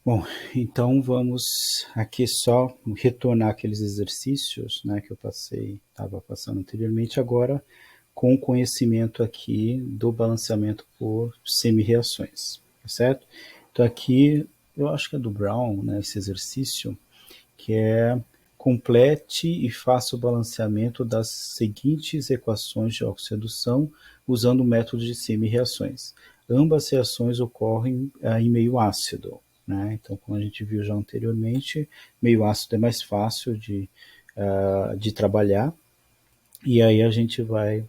Bom, então vamos aqui só retornar aqueles exercícios, né, que eu estava passando anteriormente, agora com o conhecimento aqui do balanceamento por semi-reações, tá certo? Então aqui, eu acho que é do Brown, né, esse exercício, que é complete e faça o balanceamento das seguintes equações de oxidação usando o método de semi-reações. Ambas reações ocorrem em meio ácido, né? Então, como a gente viu já anteriormente, meio ácido é mais fácil de trabalhar, e aí a gente vai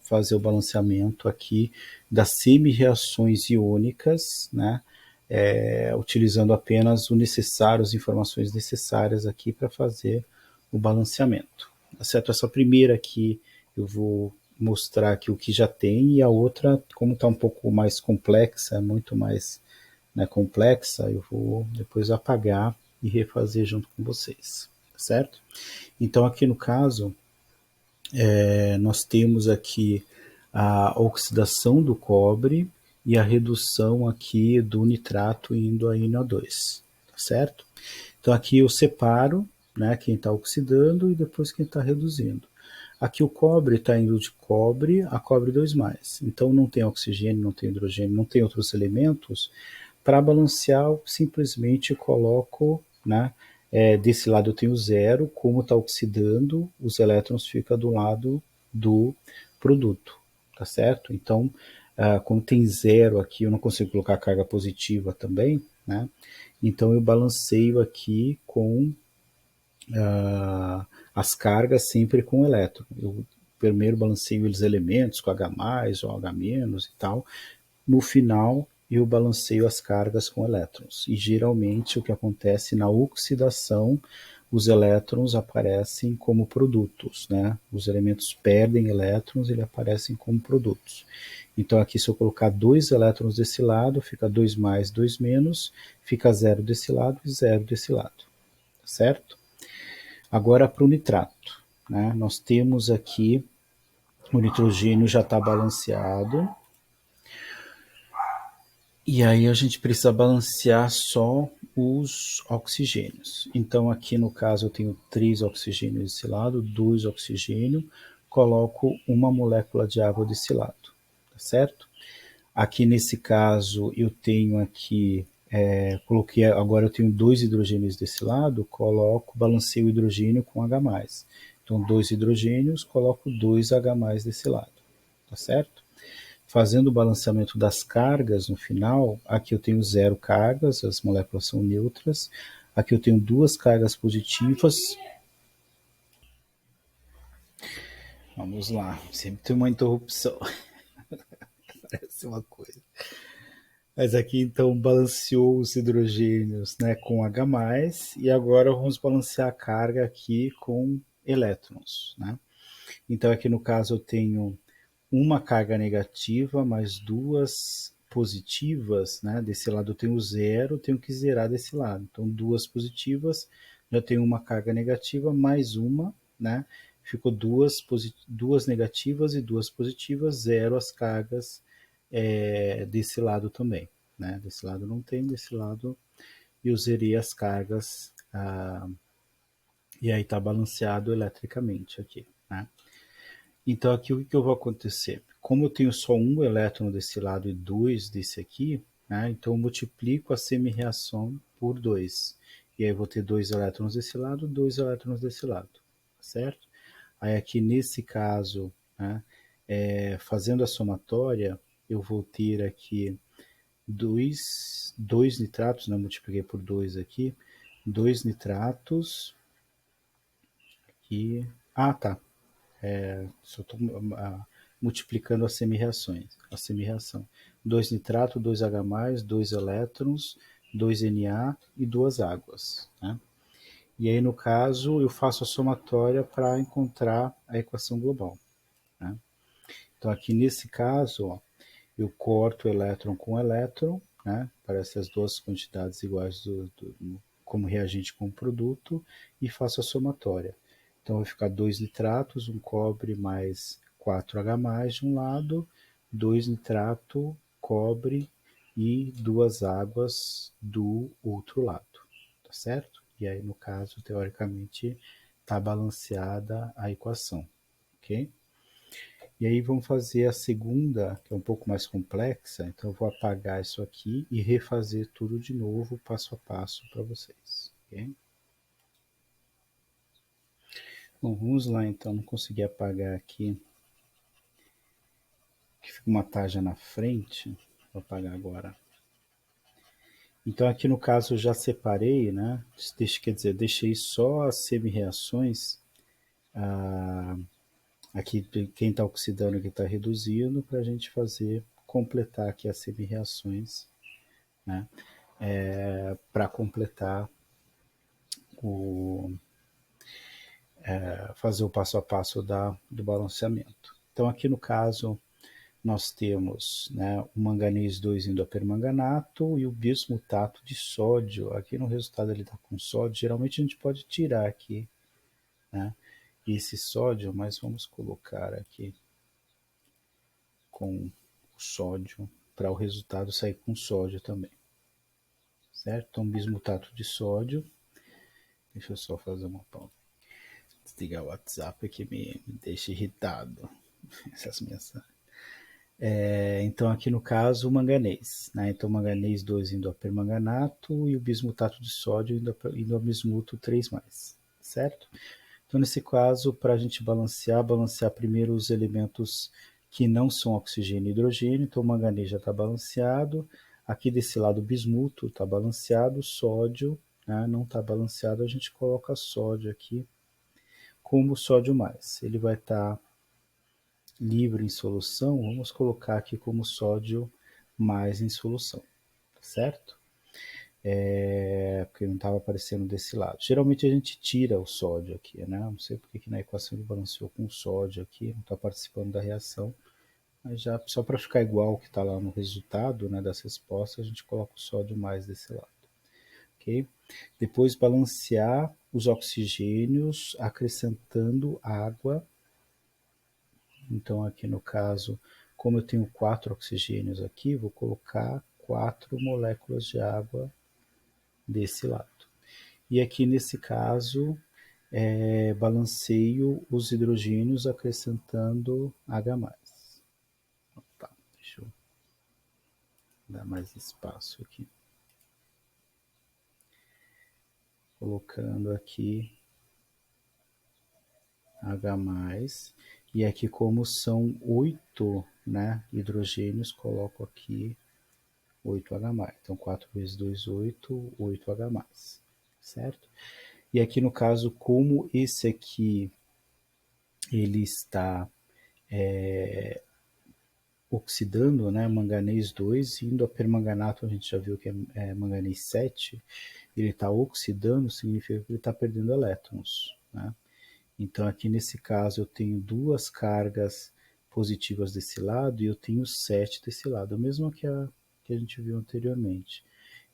fazer o balanceamento aqui das semi-reações iônicas, né? Utilizando apenas o necessário, as informações necessárias aqui para fazer o balanceamento. Tá certo? Essa primeira aqui eu vou mostrar aqui o que já tem, e a outra, como está um pouco mais complexa, muito mais, né, complexa, eu vou depois apagar e refazer junto com vocês, tá certo? Então aqui no caso, nós temos aqui a oxidação do cobre e a redução aqui do nitrato indo a NO2, tá certo? Então aqui eu separo, né, quem está oxidando e depois quem está reduzindo. Aqui o cobre está indo de cobre a cobre 2+. Então não tem oxigênio, não tem hidrogênio, não tem outros elementos. Para balancear, eu simplesmente coloco, né, desse lado eu tenho zero, como está oxidando, os elétrons ficam do lado do produto, tá certo? Então, como tem zero aqui, eu não consigo colocar carga positiva também, né? Então eu balanceio aqui com as cargas sempre com elétron. Eu primeiro balanceio os elementos com H+, ou H- e tal. No final, eu balanceio as cargas com elétrons. E geralmente o que acontece na oxidação, os elétrons aparecem como produtos, né? Os elementos perdem elétrons e eles aparecem como produtos. Então aqui, se eu colocar 2 elétrons desse lado, fica 2+, 2-, fica 0 desse lado e 0 desse lado, certo? Agora para o nitrato, né? Nós temos aqui, o nitrogênio já está balanceado, e aí a gente precisa balancear só os oxigênios. Então aqui no caso eu tenho 3 oxigênios desse lado, 2 oxigênios, coloco uma molécula de água desse lado, tá certo? Aqui nesse caso eu tenho aqui, coloquei, agora eu tenho 2 hidrogênios desse lado, coloco, balanceio o hidrogênio com H+. Então 2 hidrogênios, coloco 2 H+ desse lado, tá certo? Fazendo o balanceamento das cargas no final, aqui eu tenho 0 cargas, as moléculas são neutras. Aqui eu tenho 2 cargas positivas. Vamos lá, sempre tem uma interrupção, parece uma coisa. Mas aqui então balanceou os hidrogênios, né, com H+, e agora vamos balancear a carga aqui com elétrons, né? Então aqui no caso eu tenho uma carga negativa mais 2 positivas, né? Desse lado eu tenho zero, tenho que zerar desse lado. Então 2 positivas, já tenho uma carga negativa mais uma, né? Ficou duas negativas e 2 positivas, zero as cargas desse lado também, né? Desse lado não tem, desse lado eu zerei as cargas, e aí está balanceado eletricamente aqui, né? Então aqui o que eu vou acontecer? Como eu tenho só um elétron desse lado e 2 desse aqui, né? Então eu multiplico a semi-reação por 2. E aí eu vou ter 2 elétrons desse lado, 2 elétrons desse lado, certo? Aí aqui nesse caso, né, fazendo a somatória, eu vou ter aqui dois nitratos, né? Multipliquei por 2 aqui, 2 nitratos e... Ah, tá. Só estou multiplicando as semi-reações, a semi-reação. 2 nitrato, 2 H+, 2 elétrons, 2 Na e 2 águas, né? E aí, no caso, eu faço a somatória para encontrar a equação global, né? Então, aqui nesse caso, ó, eu corto elétron com elétron, né? Parece as duas quantidades iguais como reagente com produto, e faço a somatória. Então vai ficar 2 nitratos, um cobre mais 4H+, de um lado, 2 nitrato, cobre, e 2 águas do outro lado, tá certo? E aí, no caso, teoricamente, está balanceada a equação, ok? E aí vamos fazer a segunda, que é um pouco mais complexa, então eu vou apagar isso aqui e refazer tudo de novo, passo a passo para vocês, ok? Bom, vamos lá então, não consegui apagar aqui, que fica uma tarja na frente, vou apagar agora. Então aqui no caso eu já separei, né? Quer dizer, deixei só as semi-reações, aqui quem está oxidando aqui está reduzindo, para a gente fazer, completar aqui as semi-reações, né? Para completar o, fazer o passo a passo do balanceamento. Então aqui no caso nós temos, né, o manganês 2 indo a permanganato e o bismutato de sódio. Aqui no resultado ele está com sódio. Geralmente a gente pode tirar aqui, né, esse sódio, mas vamos colocar aqui com o sódio para o resultado sair com sódio também, certo? Então bismutato de sódio. Deixa eu só fazer uma pausa. Desligar o WhatsApp que me deixa irritado essas mensagens. Então aqui no caso o manganês, né? Então manganês 2 indo a permanganato e o bismutato de sódio indo a bismuto 3+, certo? Então nesse caso, para a gente balancear primeiro os elementos que não são oxigênio e hidrogênio, então o manganês já está balanceado, aqui desse lado o bismuto está balanceado, o sódio, né, não está balanceado, a gente coloca sódio aqui como sódio mais, ele vai estar livre em solução, vamos colocar aqui como sódio mais em solução, certo? Porque não estava aparecendo desse lado. Geralmente a gente tira o sódio aqui, né? Não sei porque que na equação ele balanceou com sódio aqui, não está participando da reação, mas já só para ficar igual o que está lá no resultado, né, das respostas, a gente coloca o sódio mais desse lado, ok? Depois balancear os oxigênios acrescentando água. Então aqui no caso, como eu tenho 4 oxigênios aqui, vou colocar 4 moléculas de água desse lado. E aqui nesse caso, balanceio os hidrogênios acrescentando H+. Opa, deixa eu dar mais espaço aqui. Colocando aqui H+, e aqui como são 8, né, hidrogênios, coloco aqui 8H+. Então 4 vezes 2, 8, 8H+, certo? E aqui no caso, como esse aqui ele está oxidando, né, manganês 2, indo a permanganato, a gente já viu que é manganês 7, ele está oxidando, significa que ele está perdendo elétrons, né? Então aqui nesse caso eu tenho 2 cargas positivas desse lado e eu tenho 7 desse lado, a mesma que a gente viu anteriormente.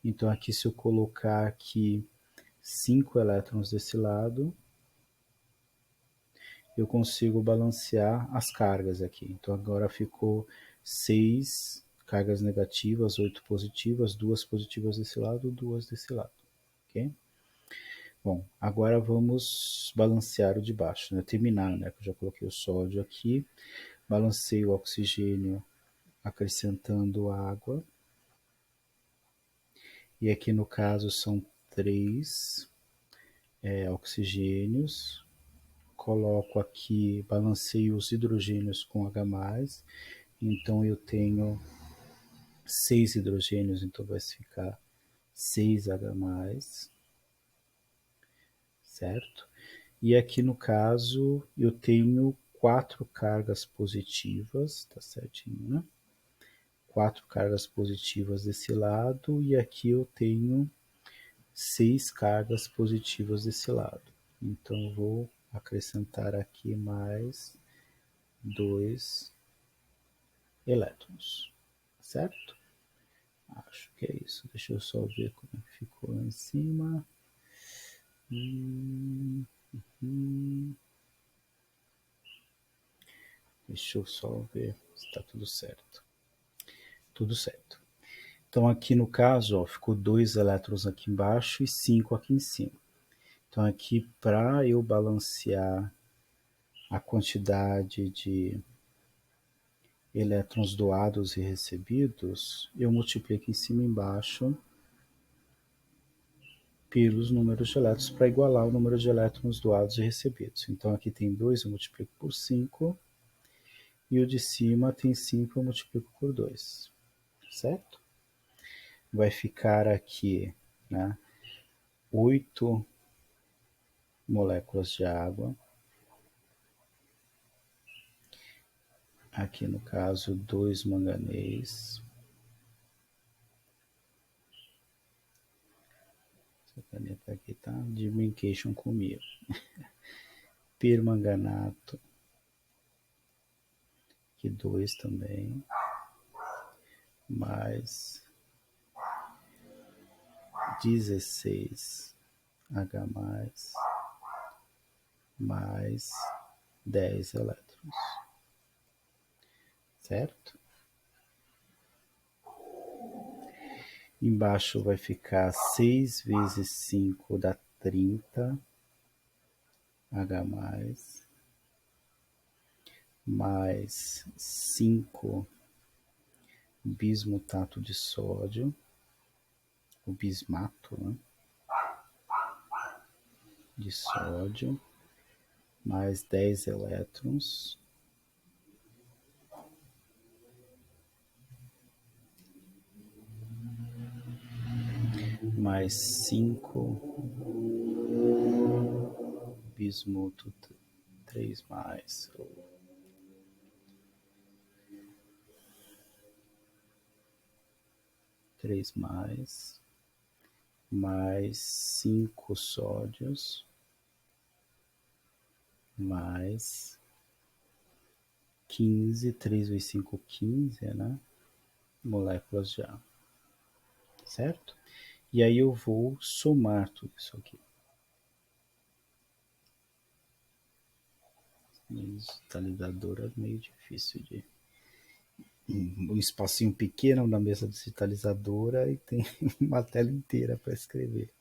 Então aqui se eu colocar aqui 5 elétrons desse lado, eu consigo balancear as cargas aqui. Então agora ficou 6 cargas negativas, 8 positivas, 2 positivas desse lado, 2 desse lado, ok? Bom, agora vamos balancear o de baixo, né? Terminar, né? Eu já coloquei o sódio aqui, balancei o oxigênio acrescentando água, e aqui no caso são 3 oxigênios, coloco aqui, balanceio os hidrogênios com H+, então eu tenho 6 hidrogênios, então vai ficar 6H+, certo? E aqui no caso eu tenho 4 cargas positivas, tá certinho, né? 4 cargas positivas desse lado e aqui eu tenho 6 cargas positivas desse lado. Então eu vou acrescentar aqui mais 2 elétrons, certo? Acho que é isso. Deixa eu só ver como é que ficou lá em cima. Deixa eu só ver se está tudo certo. Tudo certo. Então aqui no caso, ó, ficou 2 elétrons aqui embaixo e 5 aqui em cima. Então aqui, para eu balancear a quantidade de elétrons doados e recebidos, eu multiplico em cima e embaixo pelos números de elétrons para igualar o número de elétrons doados e recebidos. Então aqui tem 2, eu multiplico por 5, e o de cima tem 5, eu multiplico por 2, certo? Vai ficar aqui, né, 8 moléculas de água. Aqui no caso, 2 manganês. Essa caneta aqui tá de brincation comigo. Permanganato. Aqui 2 também. Mais 16 H+, mais 10 elétrons. Certo? Embaixo vai ficar 6 vezes 5 dá 30 H+, mais 5 bismutato de sódio, o bismato, né, de sódio, mais 10 elétrons, mais 5 bismuto 3 mais, mais 5 sódios, mais 15, 3 vezes 5, 15, né? Moléculas de água, certo? E aí eu vou somar tudo isso aqui. Digitalizadora é meio difícil de... Um espacinho pequeno na mesa digitalizadora e tem uma tela inteira para escrever.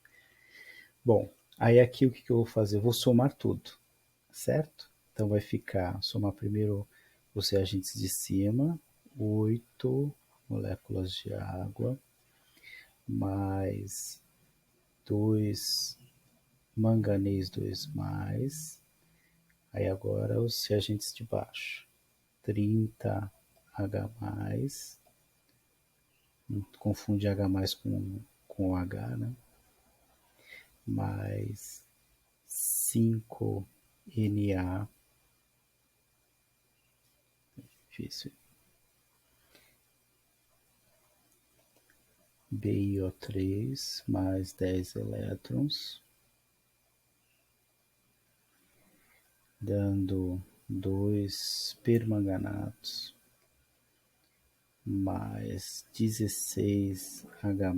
Bom, aí aqui o que eu vou fazer? Eu vou somar tudo, certo? Então vai ficar, somar primeiro os reagentes de cima, 8 moléculas de água, mais 2 manganês 2 mais, aí agora os reagentes de baixo, 30 H+, não confunde H+, com H, né? Mais 5 Na, difícil, BiO3 mais 10 elétrons, dando 2 permanganatos mais 16 H+,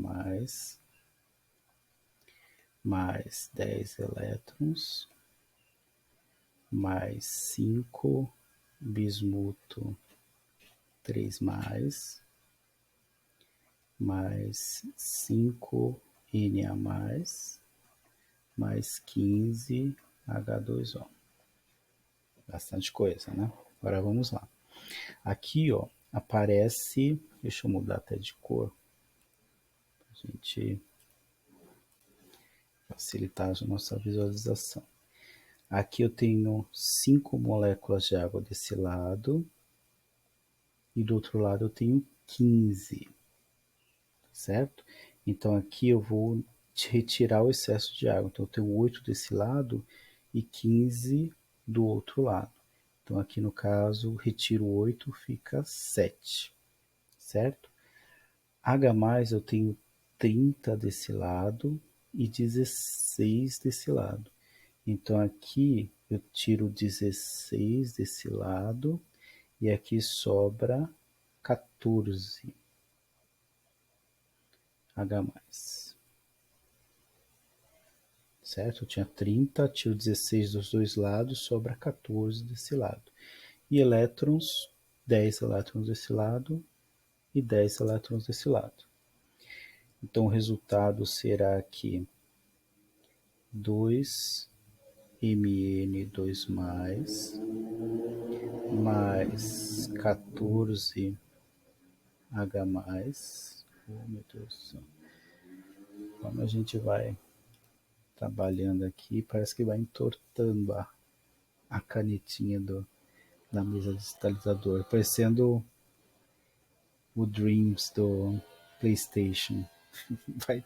mais 10 elétrons, mais 5 bismuto 3 mais 5 Na+, mais 15 H2O. Bastante coisa, né? Agora vamos lá. Aqui, ó, aparece, deixa eu mudar até de cor, para a gente facilitar a nossa visualização. Aqui eu tenho 5 moléculas de água desse lado, e do outro lado eu tenho 15, certo? Então aqui eu vou retirar o excesso de água. Então eu tenho 8 desse lado e 15 do outro lado. Então aqui no caso, retiro 8, fica 7, certo? H+, eu tenho 30 desse lado e 16 desse lado. Então aqui eu tiro 16 desse lado e aqui sobra 14 H+. Certo? Eu tinha 30, tiro 16 dos dois lados, sobra 14 desse lado. E elétrons, 10 elétrons desse lado e 10 elétrons desse lado. Então o resultado será que 2Mn2 mais 14H+, oh meu Deus do céu, quando a gente vai trabalhando aqui, parece que vai entortando a canetinha da mesa digitalizador, parecendo o Dreams do PlayStation.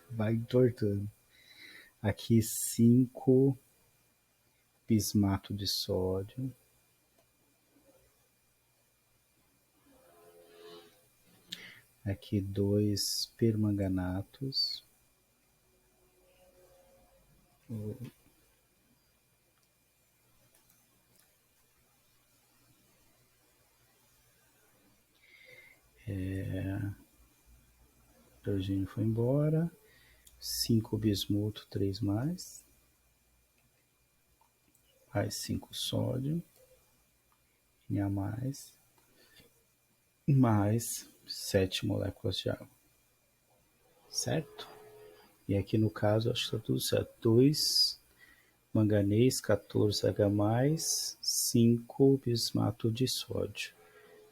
Vai entortando. Aqui 5 bismato de sódio. Aqui 2 permanganatos. O hidrogênio foi embora. 5 bismuto, 3 mais 5 sódio, Na mais 7 moléculas de água. Certo? E aqui no caso, acho que está tudo certo. 2 manganês, 14H+, 5 bismato de sódio.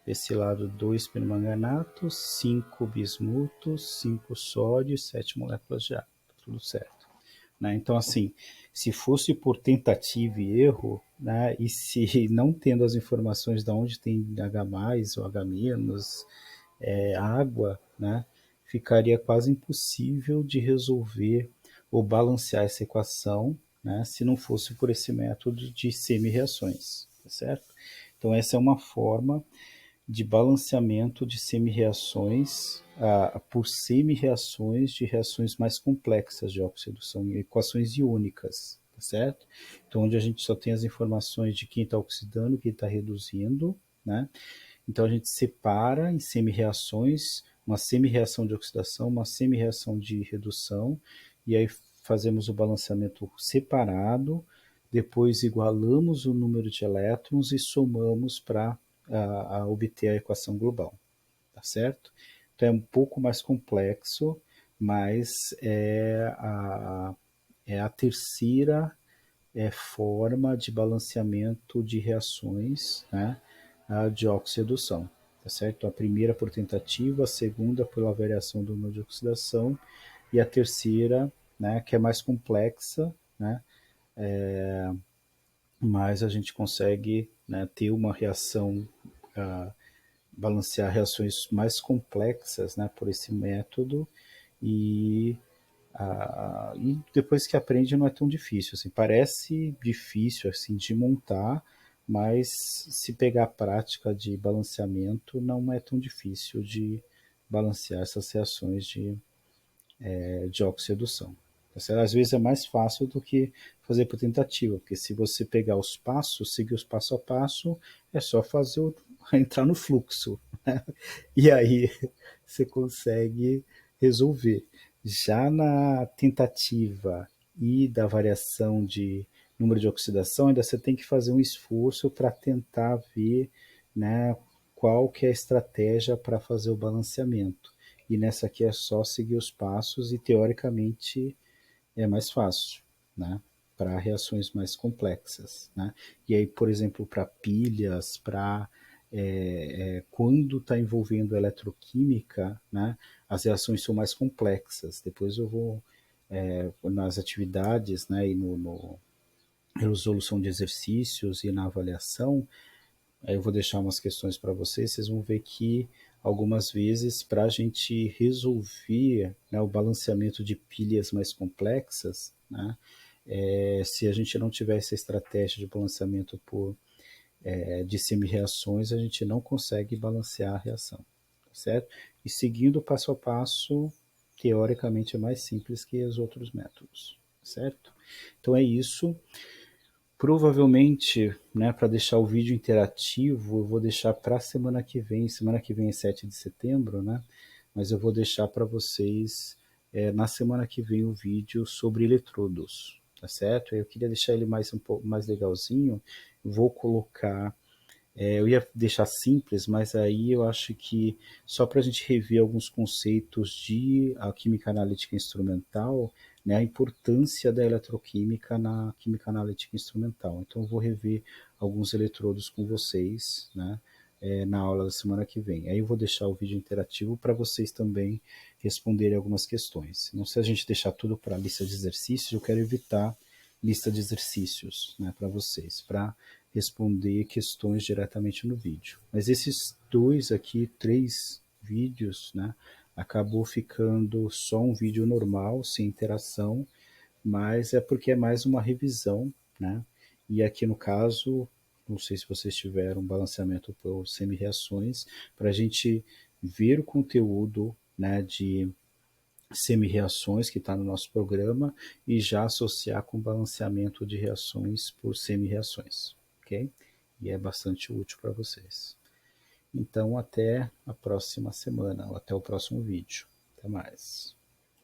Desse lado, 2 permanganatos, 5 bismutos, 5 sódio e 7 moléculas de água. Tá tudo certo. Né? Então, assim, se fosse por tentativa e erro, né, e se não tendo as informações de onde tem H+, ou H-, água, né, ficaria quase impossível de resolver ou balancear essa equação, né, se não fosse por esse método de semi-reações, tá certo? Então essa é uma forma de balanceamento de semi-reações por semi-reações de reações mais complexas de óxido, são equações iônicas, tá certo? Então onde a gente só tem as informações de quem está oxidando, quem está reduzindo, né? Então a gente separa em semi-reações, uma semi-reação de oxidação, uma semi-reação de redução, e aí fazemos o balanceamento separado, depois igualamos o número de elétrons e somamos para obter a equação global, tá certo? Então é um pouco mais complexo, mas é a terceira forma de balanceamento de reações, né, de oxidação, tá certo? A primeira por tentativa, a segunda pela variação do número de oxidação e a terceira, né, que é mais complexa, né, mas a gente consegue, né, ter uma reação, balancear reações mais complexas, né, por esse método e e depois que aprende não é tão difícil, assim, parece difícil assim de montar, mas se pegar a prática de balanceamento não é tão difícil de balancear essas reações de oxidação. Às vezes é mais fácil do que fazer por tentativa, porque se você pegar os passos, seguir os passo a passo, é só fazer entrar no fluxo, né? E aí você consegue resolver. Já na tentativa e da variação de número de oxidação, ainda você tem que fazer um esforço para tentar ver, né, qual que é a estratégia para fazer o balanceamento. E nessa aqui é só seguir os passos e teoricamente é mais fácil, né? Para reações mais complexas, né? E aí, por exemplo, para pilhas, para quando está envolvendo eletroquímica, né? As reações são mais complexas. Depois eu vou nas atividades, né? E no resolução de exercícios e na avaliação, aí eu vou deixar umas questões para vocês, vocês vão ver que algumas vezes para a gente resolver, né, o balanceamento de pilhas mais complexas, né, se a gente não tiver essa estratégia de balanceamento de semi-reações, a gente não consegue balancear a reação, tá certo? E seguindo passo a passo, teoricamente é mais simples que os outros métodos, certo? Então é isso. Provavelmente, né, para deixar o vídeo interativo, eu vou deixar para a semana que vem. Semana que vem é 7 de setembro, né? Mas eu vou deixar para vocês na semana que vem o vídeo sobre eletrodos, tá certo? Eu queria deixar ele mais um pouco mais legalzinho. Vou colocar Eu ia deixar simples, mas aí eu acho que só para a gente rever alguns conceitos de a química analítica instrumental, né, a importância da eletroquímica na química analítica instrumental. Então eu vou rever alguns eletrodos com vocês, né, na aula da semana que vem. Aí eu vou deixar o vídeo interativo para vocês também responderem algumas questões. Não, se a gente deixar tudo para a lista de exercícios, eu quero evitar lista de exercícios, né, para vocês, para responder questões diretamente no vídeo. Mas esses dois aqui, 3 vídeos, né, acabou ficando só um vídeo normal, sem interação, mas é porque é mais uma revisão, né? E aqui no caso, não sei se vocês tiveram um balanceamento por semi-reações, para a gente ver o conteúdo, né, de semi-reações que está no nosso programa e já associar com balanceamento de reações por semi-reações, ok? E é bastante útil para vocês. Então, até a próxima semana, ou até o próximo vídeo. Até mais.